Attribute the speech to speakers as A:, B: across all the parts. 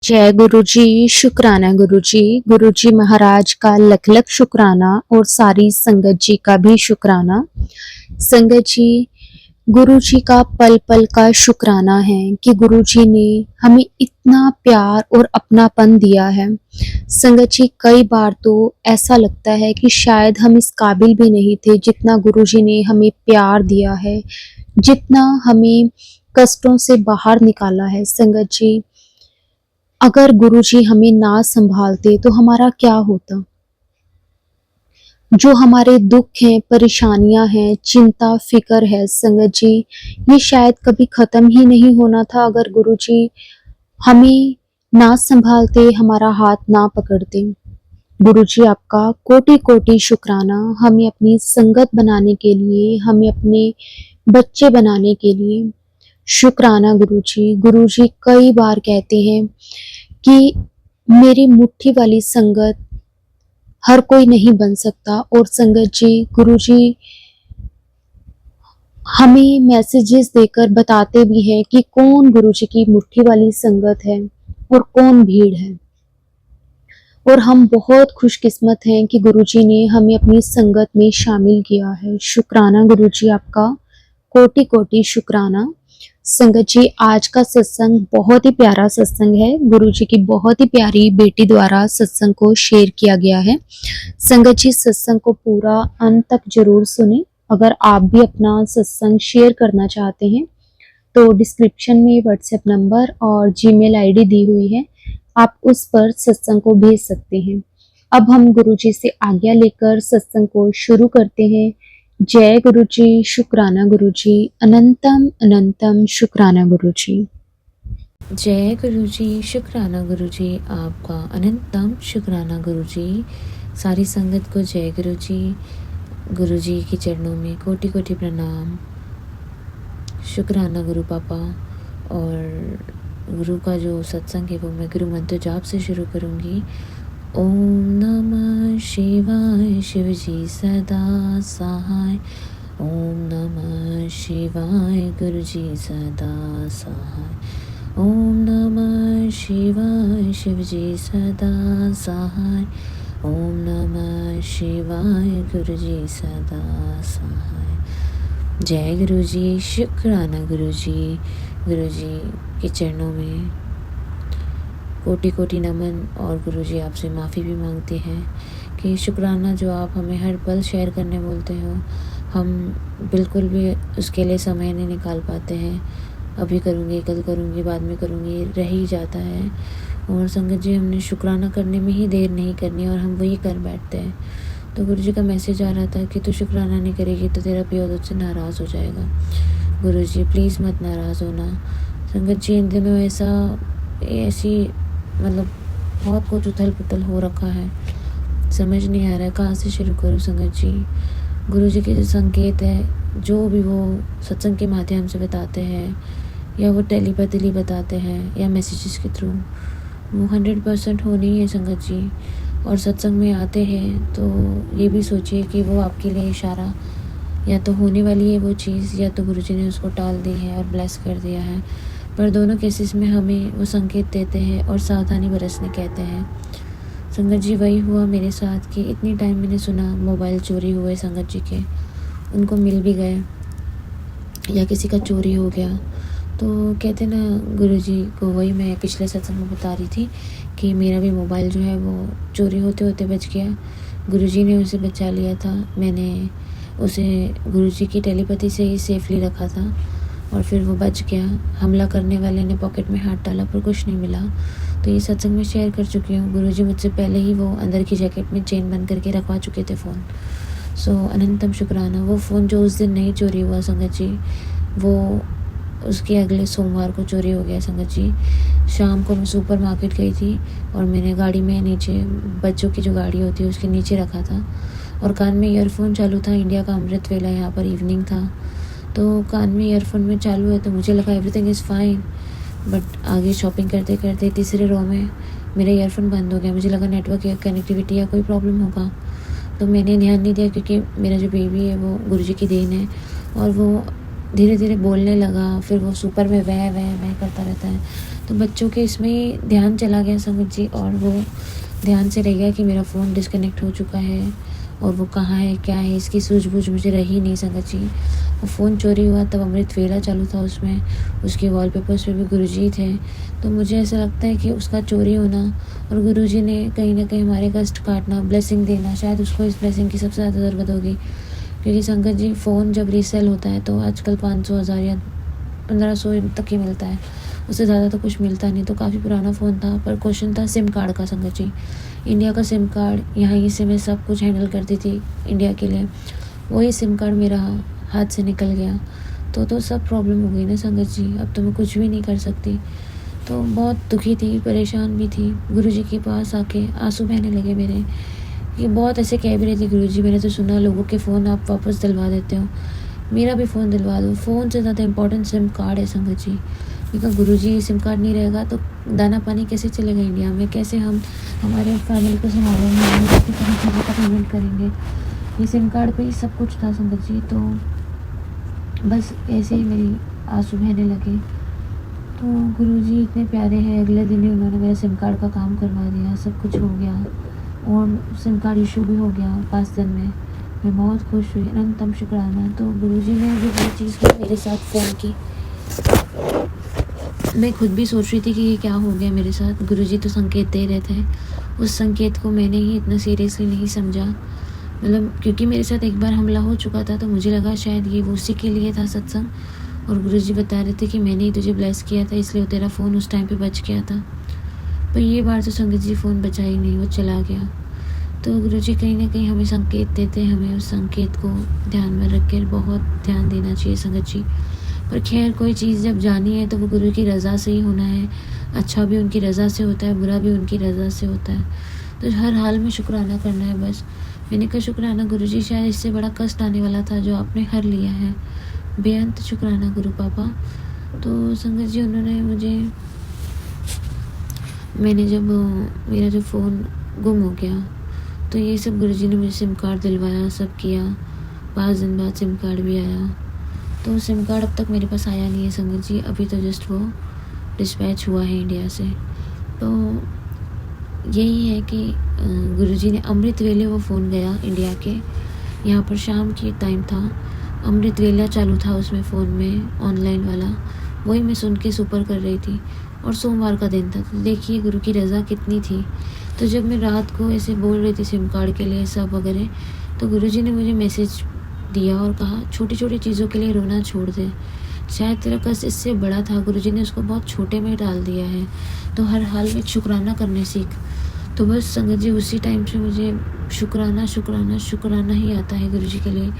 A: जय गुरु जी, शुक्राना गुरु जी। गुरु जी महाराज का लख लख शुक्राना और सारी संगत जी का भी शुक्राना। संगत जी, गुरु जी का पल पल का शुक्राना है कि गुरु जी ने हमें इतना प्यार और अपनापन दिया है। संगत जी, कई बार तो ऐसा लगता है कि शायद हम इस काबिल भी नहीं थे जितना गुरु जी ने हमें प्यार दिया है, जितना हमें कष्टों से बाहर निकाला है। संगत जी, अगर गुरुजी हमें ना संभालते तो हमारा क्या होता? जो हमारे दुख हैं, परेशानियां हैं, चिंता फिक्र है संगत जी, ये शायद कभी खत्म ही नहीं होना था अगर गुरुजी हमें ना संभालते, हमारा हाथ ना पकड़ते। गुरुजी आपका कोटि कोटि शुक्राना हमें अपनी संगत बनाने के लिए, हमें अपने बच्चे बनाने के लिए। शुक्राना गुरुजी। गुरुजी कई बार कहते हैं कि मेरी मुट्ठी वाली संगत हर कोई नहीं बन सकता, और संगत जी, गुरुजी हमें मैसेजेस देकर बताते भी हैं कि कौन गुरुजी की मुट्ठी वाली संगत है और कौन भीड़ है। और हम बहुत खुशकिस्मत हैं कि गुरुजी ने हमें अपनी संगत में शामिल किया है। शुक्राना गुरुजी आपका, कोटि कोटि शुक्राना। संगत जी, आज का सत्संग बहुत ही प्यारा सत्संग है। गुरुजी की बहुत ही प्यारी बेटी द्वारा सत्संग को शेयर किया गया है। संगत जी, सत्संग को पूरा अंत तक जरूर सुने। अगर आप भी अपना सत्संग शेयर करना चाहते हैं तो डिस्क्रिप्शन में व्हाट्सएप नंबर और जीमेल आईडी दी हुई है, आप उस पर सत्संग को भेज सकते हैं। अब हम गुरुजी से आज्ञा लेकर सत्संग को शुरू करते हैं। जय गुरु जी, शुक्राना गुरु जी, अनंतम अनंतम शुक्राना गुरु जी।
B: जय गुरु जी, शुक्राना गुरु जी, आपका अनंतम शुक्राना गुरु जी। सारी संगत को जय गुरु जी। गुरु जी के चरणों में कोटि कोटि प्रणाम। शुक्राना गुरु पापा। और गुरु का जो सत्संग है वो मैं गुरु मंत्र जाप से शुरू करूँगी। ओम नमः शिवाय, शिव जी सदा सहाय। ओम नमः शिवाय, गुरु जी सदा सहाय। ओम नमः शिवाय, शिव जी सदा सहाय। ओम नमः शिवाय, गुरु जी सदा सहाय। जय गुरु जी, शुक्राना गुरु जी। गुरु जी के चरणों में कोटि कोटि नमन। और गुरु जी आपसे माफ़ी भी मांगते हैं कि शुक्राना जो आप हमें हर पल शेयर करने बोलते हो, हम बिल्कुल भी उसके लिए समय नहीं निकाल पाते हैं। अभी करूँगी, कल करूँगी, बाद में करूँगी, रह ही जाता है। और संगत जी, हमने शुक्राना करने में ही देर नहीं करनी और हम वही कर बैठते हैं। तो गुरु जी का मैसेज आ रहा था कि तू शुक्राना नहीं करेगी तो तेरा पिया तुझसे नाराज़ हो जाएगा। गुरु जी प्लीज़ मत नाराज़ होना। संगत जी, इन दिनों ऐसी मतलब बहुत कुछ उथल पुथल हो रखा है, समझ नहीं आ रहा है कहाँ से शुरू करूँ। संगत जी, गुरु जी के जो संकेत है, जो भी वो सत्संग के माध्यम से बताते हैं या वो टेलीपैथली बताते हैं या मैसेजेस के थ्रू, वो 100% होनी है संगत जी। और सत्संग में आते हैं तो ये भी सोचिए कि वो आपके लिए इशारा या तो होने वाली है वो चीज़, या तो गुरु जी ने उसको टाल दी है और ब्लेस कर दिया है। पर दोनों केसेस में हमें वो संकेत देते हैं और सावधानी बरसने कहते हैं। संगत जी, वही हुआ मेरे साथ कि इतनी टाइम मैंने सुना मोबाइल चोरी हुए संगत जी के, उनको मिल भी गए या किसी का चोरी हो गया। तो कहते ना गुरु जी को, वही मैं पिछले सत्संग में बता रही थी कि मेरा भी मोबाइल जो है वो चोरी होते होते बच गया। गुरु जी ने उसे बचा लिया था। मैंने उसे गुरु जी की टेलीपैथी से ही सेफली रखा था और फिर वो बच गया। हमला करने वाले ने पॉकेट में हाथ डाला पर कुछ नहीं मिला। तो ये सत्संग में शेयर कर चुकी हूँ। गुरु जी मुझसे पहले ही वो अंदर की जैकेट में चेन बंद करके रखवा चुके थे फ़ोन। सो अनंतम शुक्राना। वो फ़ोन जो उस दिन नहीं चोरी हुआ संगत जी, वो उसके अगले सोमवार को चोरी हो गया संगत जी। शाम को मैं सुपर मार्केट गई थी और मैंने गाड़ी में नीचे, बच्चों की जो गाड़ी होती है उसके नीचे रखा था, और कान में ईयरफोन चालू था। इंडिया का अमृत वेला यहाँ पर इवनिंग था, तो कान में ईयरफोन में चालू है तो मुझे लगा एवरीथिंग इज़ फाइन। बट आगे शॉपिंग करते करते तीसरे रो में मेरा ईयरफोन बंद हो गया। मुझे लगा नेटवर्क या कनेक्टिविटी या कोई प्रॉब्लम होगा, तो मैंने ध्यान नहीं दिया क्योंकि मेरा जो बेबी है वो गुरु जी की देन है और वो धीरे धीरे बोलने लगा। फिर वो सुपर में वह करता रहता है, तो बच्चों के इसमें ध्यान चला गया संगत जी, और वो ध्यान से रह गया कि मेरा फ़ोन डिस्कनेक्ट हो चुका है और वो कहाँ है क्या है इसकी सूझबूझ मुझे रही नहीं संगत जी। वो फ़ोन चोरी हुआ तब अमृत वेला चालू था उसमें, उसके वॉलपेपर्स पे भी गुरुजी थे। तो मुझे ऐसा लगता है कि उसका चोरी होना और गुरुजी ने कहीं ना कहीं हमारे कष्ट काटना, ब्लेसिंग देना, शायद उसको इस ब्लेसिंग की सबसे ज़्यादा ज़रूरत होगी। क्योंकि संगत जी फ़ोन जब रीसेल होता है तो आजकल 500, 1000 या 1500 तक ही मिलता है, उससे ज़्यादा तो कुछ मिलता नहीं। तो काफ़ी पुराना फ़ोन था, पर क्वेश्चन था सिम कार्ड का संगत जी। इंडिया का सिम कार्ड, यहाँ ही से मैं सब कुछ हैंडल करती थी इंडिया के लिए, वही सिम कार्ड मेरा हाथ से निकल गया तो सब प्रॉब्लम हो गई ना संगत जी। अब तो मैं कुछ भी नहीं कर सकती। तो बहुत दुखी थी, परेशान भी थी। गुरुजी के पास आके आंसू बहने लगे मेरे, कि बहुत ऐसे कह भी रहे थे गुरुजी, मैंने तो सुना लोगों के फ़ोन आप वापस दिलवा देते हो, मेरा भी फ़ोन दिलवा दो। फ़ोन से ज़्यादा इम्पोर्टेंट सिम कार्ड है संगत जी। क्योंकि गुरुजी सिम कार्ड नहीं रहेगा तो दाना पानी कैसे चलेगा इंडिया में, कैसे हम हमारे फैमिली को संभालेंगे, हम किसी तरह चीज़ों का पेमेंट करेंगे। ये सिम कार्ड पे ही सब कुछ था संगत जी। तो बस ऐसे ही मेरी आंसू बहने लगे। तो गुरुजी इतने प्यारे हैं, अगले दिन ही उन्होंने मेरा सिम कार्ड का काम करवा दिया, सब कुछ हो गया और सिम कार्ड इशू भी हो गया 5 दिन में। मैं बहुत खुश हुई, अनंतम शुक्राना। तो गुरुजी ने जो ये चीज़ की मेरे साथ फ़ोन की, मैं खुद भी सोच रही थी कि ये क्या हो गया मेरे साथ। गुरुजी तो संकेत दे रहे थे, उस संकेत को मैंने ही इतना सीरियसली नहीं समझा। मतलब क्योंकि मेरे साथ एक बार हमला हो चुका था तो मुझे लगा शायद ये वो उसी के लिए था सत्संग। और गुरुजी बता रहे थे कि मैंने ही तुझे ब्लेस किया था, इसलिए तेरा फ़ोन उस टाइम पे बच गया था। पर ये बार तो संगत जी फ़ोन बचा ही नहीं, वो चला गया। तो गुरुजी कहीं ना कहीं हमें संकेत देते हैं, हमें उस संकेत को ध्यान में रख कर बहुत ध्यान देना चाहिए संगत जी। पर खैर कोई चीज़ जब जानी है तो वो गुरु की रज़ा से ही होना है। अच्छा भी उनकी रज़ा से होता है, बुरा भी उनकी रज़ा से होता है। तो हर हाल में शुक्राना करना है बस। मैंने कहा शुक्राना गुरुजी, शायद इससे बड़ा कष्ट आने वाला था जो आपने हर लिया है। बेअंत शुक्राना गुरु पापा। तो संगत जी उन्होंने मुझे, मैंने जब मेरा जो फ़ोन गुम हो गया तो ये सब गुरुजी ने मुझे सिम कार्ड दिलवाया, सब किया। 5 दिन बाद सिम कार्ड भी आया। तो सिम कार्ड अब तक मेरे पास आया नहीं है संगत जी, अभी तो जस्ट वो डिस्पैच हुआ है इंडिया से। तो यही है कि गुरुजी ने अमृत वेले वो फ़ोन गया इंडिया के, यहाँ पर शाम की टाइम था, अमृत वेला चालू था उसमें फ़ोन में ऑनलाइन वाला, वही मैं सुन के सुपर कर रही थी और सोमवार का दिन था। तो देखिए गुरु की रज़ा कितनी थी। तो जब मैं रात को ऐसे बोल रही थी सिम कार्ड के लिए सब वगैरह, तो गुरुजी ने मुझे मैसेज दिया और कहा छोटी छोटी चीज़ों के लिए रोना छोड़ दे, शायद तेरा कष्ट इससे बड़ा था, गुरुजी ने उसको बहुत छोटे में डाल दिया है। तो हर हाल में शुक्राना करने सीख। तो बस संगत जी उसी टाइम से मुझे शुक्राना शुक्राना शुक्राना ही आता है गुरुजी के लिए।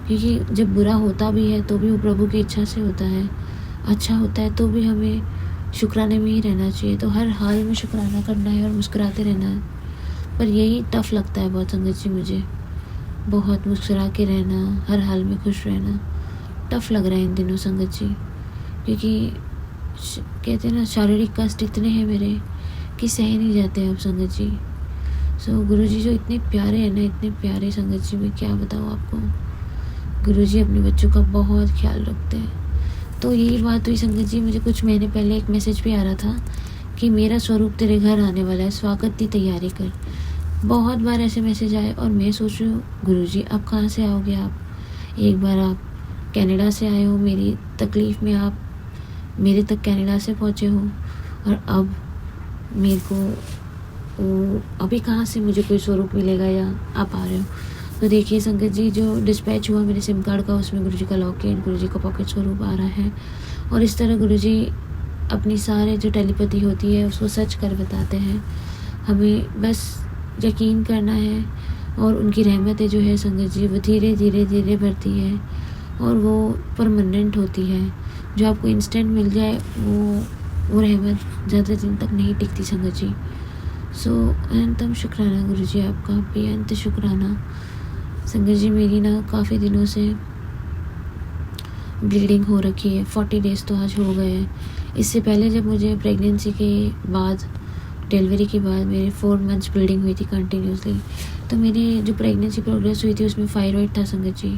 B: क्योंकि जब बुरा होता भी है तो भी वो प्रभु की इच्छा से होता है, अच्छा होता है तो भी हमें शुक्राने में ही रहना चाहिए। तो हर हाल में शुक्राना करना है और मुस्कुराते रहना है। पर यही टफ़ लगता है बहुत संगत जी मुझे, बहुत मुस्कुरा के रहना, हर हाल में खुश रहना टफ़ लग रहा है इन दिनों संगत जी। क्योंकि कहते हैं ना शारीरिक कष्ट इतने हैं मेरे कि सह नहीं जाते अब संगत जी। सो गुरुजी जो इतने प्यारे हैं ना, इतने प्यारे संगत जी, मैं क्या बताऊँ आपको। गुरुजी अपने बच्चों का बहुत ख्याल रखते हैं। तो यही बात हुई संगत जी, मुझे कुछ महीने पहले एक मैसेज भी आ रहा था कि मेरा स्वरूप तेरे घर आने वाला है, स्वागत की तैयारी कर। बहुत बार ऐसे मैसेज आए और मैं सोच रही हूँ गुरुजी अब कहाँ से आओगे आप। एक बार आप कनाडा से आए हो, मेरी तकलीफ़ में आप मेरे तक कनाडा से पहुँचे हो, और अब मेरे को अभी कहाँ से मुझे कोई स्वरूप मिलेगा या आप आ रहे हो। तो देखिए संगत जी जो डिस्पैच हुआ मेरे सिम कार्ड का, उसमें गुरुजी का लॉकेट, गुरुजी का पॉकेट स्वरूप आ रहा है। और इस तरह गुरुजी अपनी सारे जो टेलीपैथी होती है उसको सच कर बताते हैं। हमें बस यकीन करना है और उनकी रहमतें जो है संगत जी वो धीरे धीरे धीरे बढ़ती है और वो परमानेंट होती है। जो आपको इंस्टेंट मिल जाए वो रहमत ज़्यादा दिन तक नहीं टिकती संगत जी। सो अनंतम शुक्राना गुरुजी आपका, बेअंत शुक्राना संगत जी। मेरी ना काफ़ी दिनों से ब्लीडिंग हो रखी है, 40 डेज़ तो आज हो गए हैं। इससे पहले जब मुझे प्रेगनेंसी के बाद, डिलीवरी के बाद मेरे 4 मंथ्स ब्लीडिंग हुई थी कंटिन्यूसली। तो मेरी जो प्रेगनेंसी प्रोग्रेस हुई थी उसमें फाइरॉइड था संगत जी,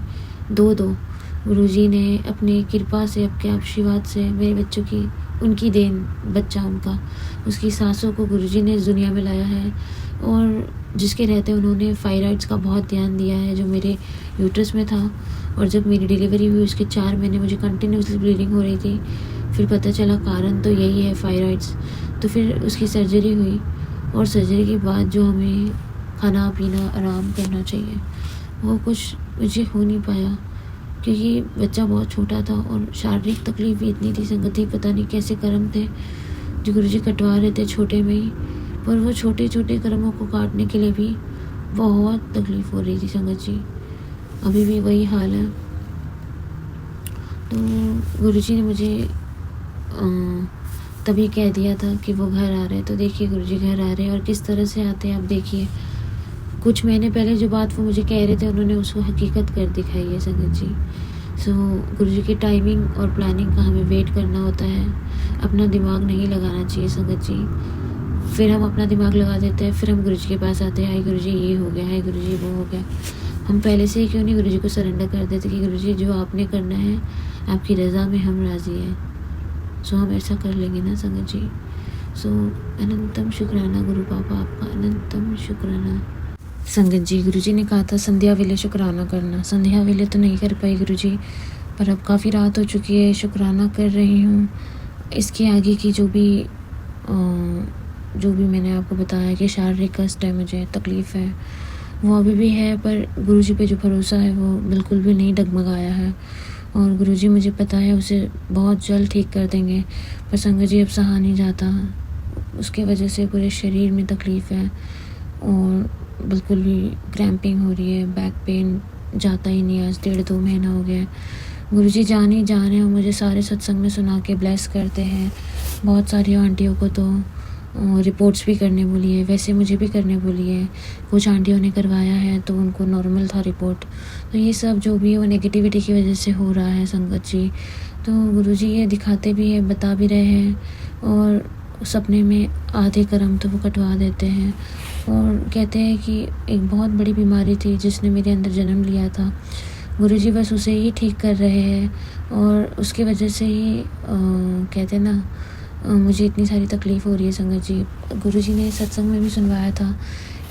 B: 2 गुरुजी ने अपनी कृपा से, आपके आशीर्वाद से मेरे बच्चों की उनकी देन, बच्चा उनका, उसकी सासों को गुरुजी ने इस दुनिया में लाया है और जिसके रहते उन्होंने थायराइड्स का बहुत ध्यान दिया है जो मेरे यूट्रस में था। और जब मेरी डिलीवरी हुई उसके 4 महीने मुझे कंटिन्यूसली ब्लीडिंग हो रही थी। फिर पता चला कारण तो यही है, थायराइड्स। तो फिर उसकी सर्जरी हुई और सर्जरी के बाद जो हमें खाना पीना आराम करना चाहिए वो कुछ मुझे हो नहीं पाया क्योंकि बच्चा बहुत छोटा था और शारीरिक तकलीफ भी इतनी थी संगति, पता नहीं कैसे कर्म थे जो गुरुजी कटवा रहे थे छोटे में ही। पर वो छोटे छोटे कर्मों को काटने के लिए भी बहुत तकलीफ हो रही थी संगत जी, अभी भी वही हाल है। तो गुरुजी ने मुझे तभी कह दिया था कि वो घर आ रहे हैं। तो देखिए गुरुजी घर आ रहे हैं और किस तरह से आते हैं आप देखिए। कुछ महीने पहले जो बात वो मुझे कह रहे थे उन्होंने उसको हकीकत कर दिखाई है संगत जी। सो गुरुजी की टाइमिंग और प्लानिंग का हमें वेट करना होता है, अपना दिमाग नहीं लगाना चाहिए संगत जी। फिर हम अपना दिमाग लगा देते हैं, फिर हम गुरुजी के पास आते हैं, हाय गुरुजी ये हो गया, हाय गुरुजी वो हो गया। हम पहले से ही क्यों नहीं गुरुजी को सरेंडर कर देते कि गुरुजी जो आपने करना है आपकी रज़ा में हम राज़ी हैं। सो हम ऐसा कर लेंगे ना संगत जी। सो अनंतम शुक्राना गुरु पापा, आपका अनंतम शुक्राना। संगत जी गुरुजी ने कहा था संध्या वेले शुक्राना करना। संध्या वेले तो नहीं कर पाई गुरुजी, पर अब काफ़ी रात हो चुकी है, शुक्राना कर रही हूँ। इसके आगे की जो भी मैंने आपको बताया कि शारीरिक कष्ट है, मुझे तकलीफ़ है, वो अभी भी है, पर गुरुजी पे जो भरोसा है वो बिल्कुल भी नहीं डगमगाया है और गुरुजी मुझे पता है उसे बहुत जल्द ठीक कर देंगे। पर संगत जी अब सहा नहीं जाता, उसके वजह से पूरे शरीर में तकलीफ़ है और बिल्कुल भी क्रैम्पिंग हो रही है, बैक पेन जाता ही नहीं। आज 1.5-2 महीना हो गया है। गुरुजी जान ही जान है और मुझे सारे सत्संग में सुना के ब्लेस करते हैं। बहुत सारी आंटियों को तो रिपोर्ट्स भी करने बोली है, वैसे मुझे भी करने बोली है। कुछ आंटियों ने करवाया है तो उनको नॉर्मल था रिपोर्ट। तो ये सब जो भी है वो नेगेटिविटी की वजह से हो रहा है संगत जी। तो गुरुजी ये दिखाते भी है, बता भी रहे हैं और सपने में आधे कर्म तो वो कटवा देते हैं और कहते हैं कि एक बहुत बड़ी बीमारी थी जिसने मेरे अंदर जन्म लिया था, गुरुजी बस उसे ही ठीक कर रहे हैं और उसकी वजह से ही कहते हैं ना मुझे इतनी सारी तकलीफ़ हो रही है संगत जी। गुरुजी ने सत्संग में भी सुनवाया था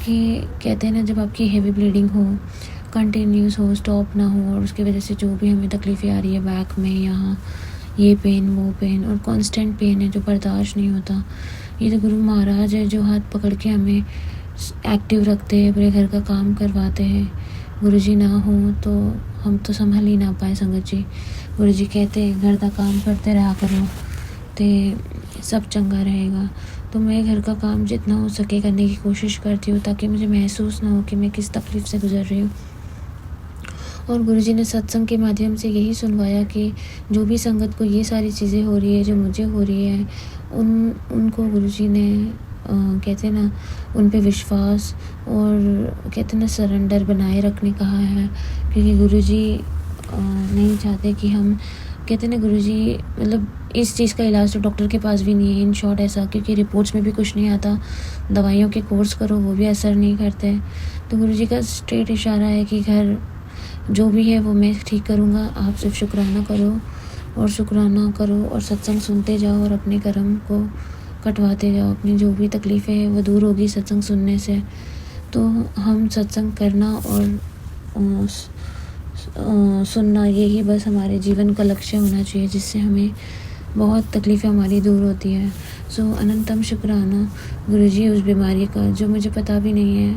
B: कि कहते हैं ना जब आपकी हेवी ब्लीडिंग हो, कंटिन्यूस हो, स्टॉप ना हो और उसकी वजह से जो भी हमें तकलीफ़ें आ रही है बैक में, यहाँ ये पेन वो पेन और कांस्टेंट पेन है जो बर्दाश्त नहीं होता, ये तो गुरु महाराज है जो हाथ पकड़ के हमें एक्टिव रखते हैं, पूरे घर का काम करवाते हैं। गुरुजी ना हो तो हम तो संभल ही ना पाए संगत जी। गुरुजी कहते हैं घर का काम करते रहा करो तो सब चंगा रहेगा। तो मैं घर का काम जितना हो सके करने की कोशिश करती हूँ ताकि मुझे महसूस ना हो कि मैं किस तकलीफ़ से गुजर रही हूँ। और गुरुजी ने सत्संग के माध्यम से यही सुनवाया कि जो भी संगत को ये सारी चीज़ें हो रही है जो मुझे हो रही है उनको गुरुजी ने कहते हैं ना उन पे विश्वास और कहते हैं ना सरेंडर बनाए रखने कहा है क्योंकि गुरुजी नहीं चाहते कि हम कहते हैं ना गुरुजी मतलब इस चीज़ का इलाज तो डॉक्टर के पास भी नहीं है इन शॉर्ट ऐसा, क्योंकि रिपोर्ट्स में भी कुछ नहीं आता, दवाइयों के कोर्स करो वो भी असर नहीं करते। तो गुरुजी का स्ट्रेट इशारा है कि घर जो भी है वो मैं ठीक करूँगा, आप सिर्फ शुक्राना करो और शुक्राना करो और सत्संग सुनते जाओ और अपने कर्म को कटवाते जाओ। अपनी जो भी तकलीफ़ें हैं वो दूर होगी सत्संग सुनने से। तो हम सत्संग करना और सुनना यही बस हमारे जीवन का लक्ष्य होना चाहिए जिससे हमें बहुत तकलीफ़ें हमारी दूर होती है। सो अनंतम शुक्राना गुरुजी उस बीमारी का जो मुझे पता भी नहीं है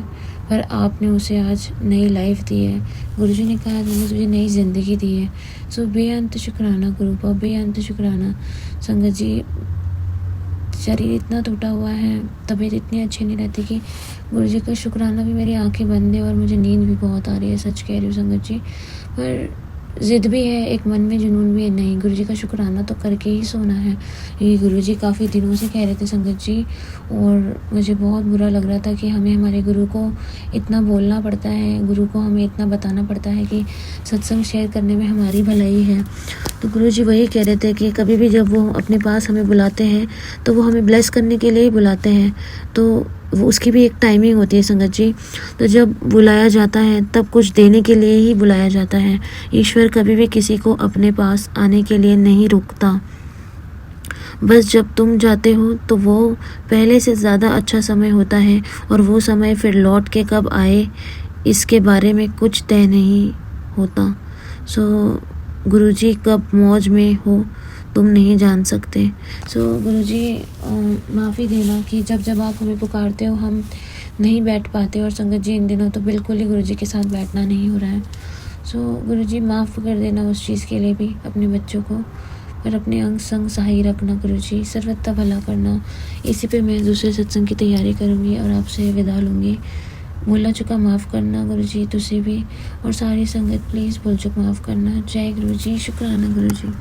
B: पर आपने उसे आज नई लाइफ दी है। गुरुजी ने कहा मैंने तुझे नई ज़िंदगी दी है। सो बेअंत शुक्राना गुरुपा, बेअंत शुक्राना संगत जी। शरीर इतना टूटा हुआ है, तबीयत इतनी अच्छी नहीं रहती कि गुरुजी का शुक्राना भी मेरी आंखें बंद है और मुझे नींद भी बहुत आ रही है, सच कह रही हूँ संगत जी। पर ज़िद भी है, एक मन में जुनून भी है, नहीं गुरुजी का शुक्राना तो करके ही सोना है। ये गुरुजी काफ़ी दिनों से कह रहे थे संगत जी और मुझे बहुत बुरा लग रहा था कि हमें हमारे गुरु को इतना बोलना पड़ता है, गुरु को हमें इतना बताना पड़ता है कि सत्संग शेयर करने में हमारी भलाई है। तो गुरुजी वही कह रहे थे कि कभी भी जब वो अपने पास हमें बुलाते हैं तो वो हमें ब्लेस करने के लिए ही बुलाते हैं, तो वो उसकी भी एक टाइमिंग होती है संगत जी। तो जब बुलाया जाता है तब कुछ देने के लिए ही बुलाया जाता है। ईश्वर कभी भी किसी को अपने पास आने के लिए नहीं रोकता, बस जब तुम जाते हो तो वो पहले से ज़्यादा अच्छा समय होता है, और वो समय फिर लौट के कब आए इसके बारे में कुछ तय नहीं होता। सो गुरुजी कब मौज में हो तुम नहीं जान सकते। सो गुरुजी माफ़ी देना कि जब जब आप हमें पुकारते हो हम नहीं बैठ पाते, और संगत जी इन दिनों तो बिल्कुल ही गुरुजी के साथ बैठना नहीं हो रहा है। सो गुरुजी माफ़ कर देना उस चीज़ के लिए भी अपने बच्चों को, पर अपने अंग संग सहाय रखना गुरुजी, सर्वथा भला करना। इसी पे मैं दूसरे सत्संग की तैयारी करूँगी और आपसे विदा लूँगी। भूला चुका माफ़ करना गुरुजी, तुझे भी और सारी संगत प्लीज़ भूल चुक माफ़ करना। जय गुरुजी, शुक्राना गुरुजी।